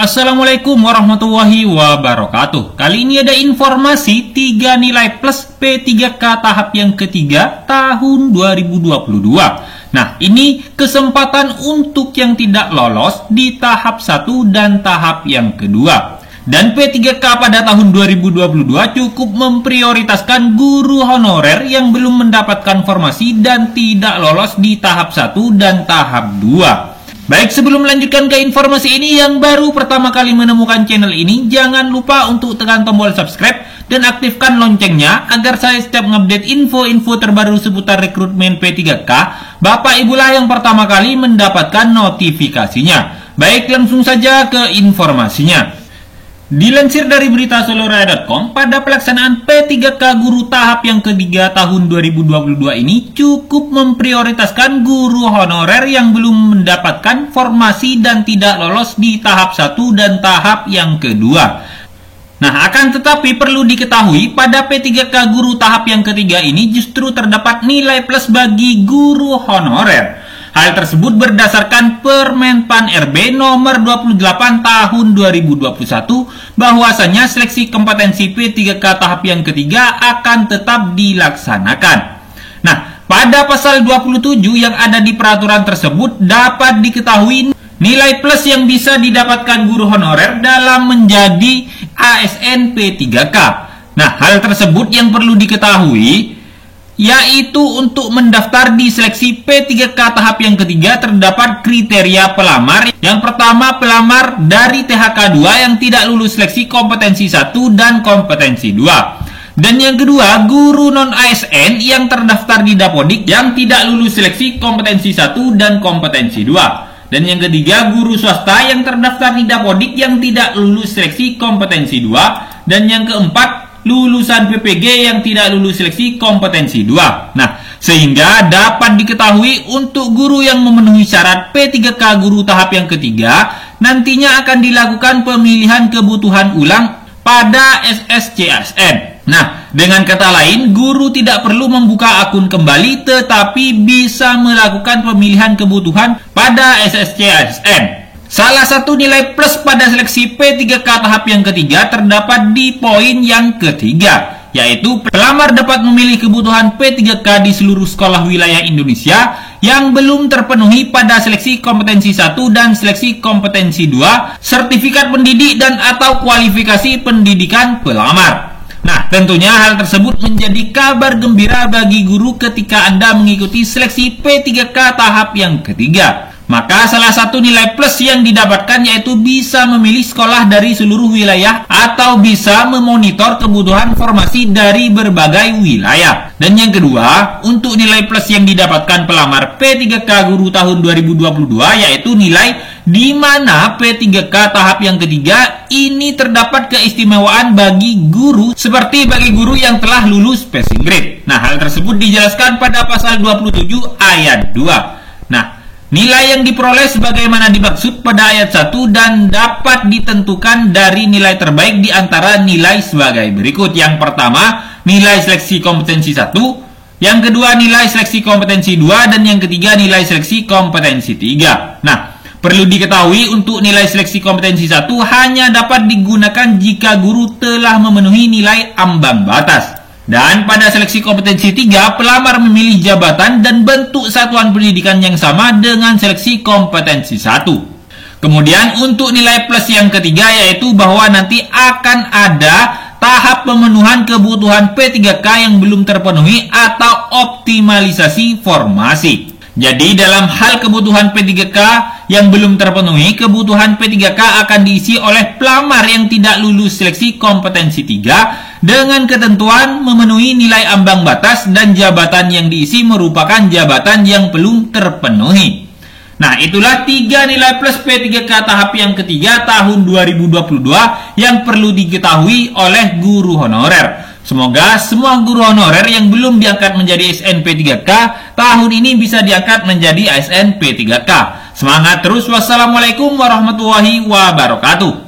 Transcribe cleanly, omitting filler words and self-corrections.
Assalamualaikum warahmatullahi wabarakatuh. Kali ini ada informasi 3 nilai plus P3K tahap yang ketiga tahun 2022. Nah, ini kesempatan untuk yang tidak lolos di tahap 1 dan tahap yang kedua. Dan P3K pada tahun 2022 cukup memprioritaskan guru honorer yang belum mendapatkan formasi dan tidak lolos di tahap 1 dan tahap 2. Baik, sebelum melanjutkan ke informasi ini, yang baru pertama kali menemukan channel ini, jangan lupa untuk tekan tombol subscribe dan aktifkan loncengnya agar saya setiap mengupdate info-info terbaru seputar rekrutmen P3K, Bapak Ibulah yang pertama kali mendapatkan notifikasinya. Baik, langsung saja ke informasinya. Dilansir dari berita soloraya.com, pada pelaksanaan P3K guru tahap yang ketiga tahun 2022 ini cukup memprioritaskan guru honorer yang belum mendapatkan formasi dan tidak lolos di tahap 1 dan tahap yang kedua. Nah, akan tetapi perlu diketahui pada P3K guru tahap yang ketiga ini justru terdapat nilai plus bagi guru honorer. Hal tersebut berdasarkan Permenpan RB nomor 28 tahun 2021 bahwasanya seleksi kompetensi P3K tahap yang ketiga akan tetap dilaksanakan. Nah, pada pasal 27 yang ada di peraturan tersebut dapat diketahui nilai plus yang bisa didapatkan guru honorer dalam menjadi ASN P3K. Nah, hal tersebut yang perlu diketahui yaitu untuk mendaftar di seleksi P3K tahap yang ketiga terdapat kriteria pelamar. Yang pertama, pelamar dari THK 2 yang tidak lulus seleksi kompetensi 1 dan kompetensi 2. Dan yang kedua, guru non-ASN yang terdaftar di Dapodik yang tidak lulus seleksi kompetensi 1 dan kompetensi 2. Dan yang ketiga, guru swasta yang terdaftar di Dapodik yang tidak lulus seleksi kompetensi 2. Dan yang keempat, lulusan PPG yang tidak lulus seleksi kompetensi 2. Nah, sehingga dapat diketahui untuk guru yang memenuhi syarat P3K guru tahap yang ketiga, nantinya akan dilakukan pemilihan kebutuhan ulang pada SSCASN. Nah, dengan kata lain, guru tidak perlu membuka akun kembali tetapi bisa melakukan pemilihan kebutuhan pada SSCASN. Salah satu nilai plus pada seleksi P3K tahap yang ketiga terdapat di poin yang ketiga, yaitu pelamar dapat memilih kebutuhan P3K di seluruh sekolah wilayah Indonesia yang belum terpenuhi pada seleksi kompetensi 1 dan seleksi kompetensi 2, sertifikat pendidik dan atau kualifikasi pendidikan pelamar. Nah, tentunya hal tersebut menjadi kabar gembira bagi guru ketika Anda mengikuti seleksi P3K tahap yang ketiga. Maka salah satu nilai plus yang didapatkan yaitu bisa memilih sekolah dari seluruh wilayah atau bisa memonitor kebutuhan formasi dari berbagai wilayah. Dan yang kedua, untuk nilai plus yang didapatkan pelamar P3K guru tahun 2022 yaitu nilai di mana P3K tahap yang ketiga ini terdapat keistimewaan bagi guru seperti bagi guru yang telah lulus passing grade. Nah, hal tersebut dijelaskan pada pasal 27 ayat 2. Nah, nilai yang diperoleh sebagaimana dimaksud pada ayat 1 dan dapat ditentukan dari nilai terbaik di antara nilai sebagai berikut. Yang pertama, nilai seleksi kompetensi 1, yang kedua nilai seleksi kompetensi 2, dan yang ketiga nilai seleksi kompetensi 3. Nah, perlu diketahui untuk nilai seleksi kompetensi 1 hanya dapat digunakan jika guru telah memenuhi nilai ambang batas. Dan pada seleksi kompetensi 3, pelamar memilih jabatan dan bentuk satuan pendidikan yang sama dengan seleksi kompetensi 1. Kemudian untuk nilai plus yang ketiga yaitu bahwa nanti akan ada tahap pemenuhan kebutuhan P3K yang belum terpenuhi atau optimalisasi formasi. Jadi dalam hal kebutuhan P3K yang belum terpenuhi, kebutuhan P3K akan diisi oleh pelamar yang tidak lulus seleksi kompetensi 3 dengan ketentuan memenuhi nilai ambang batas dan jabatan yang diisi merupakan jabatan yang belum terpenuhi. Nah, itulah 3 nilai plus P3K tahap yang ketiga tahun 2022 yang perlu diketahui oleh guru honorer. Semoga semua guru honorer yang belum diangkat menjadi ASN P3K tahun ini bisa diangkat menjadi ASN P3K. Semangat terus. Wassalamualaikum warahmatullahi wabarakatuh.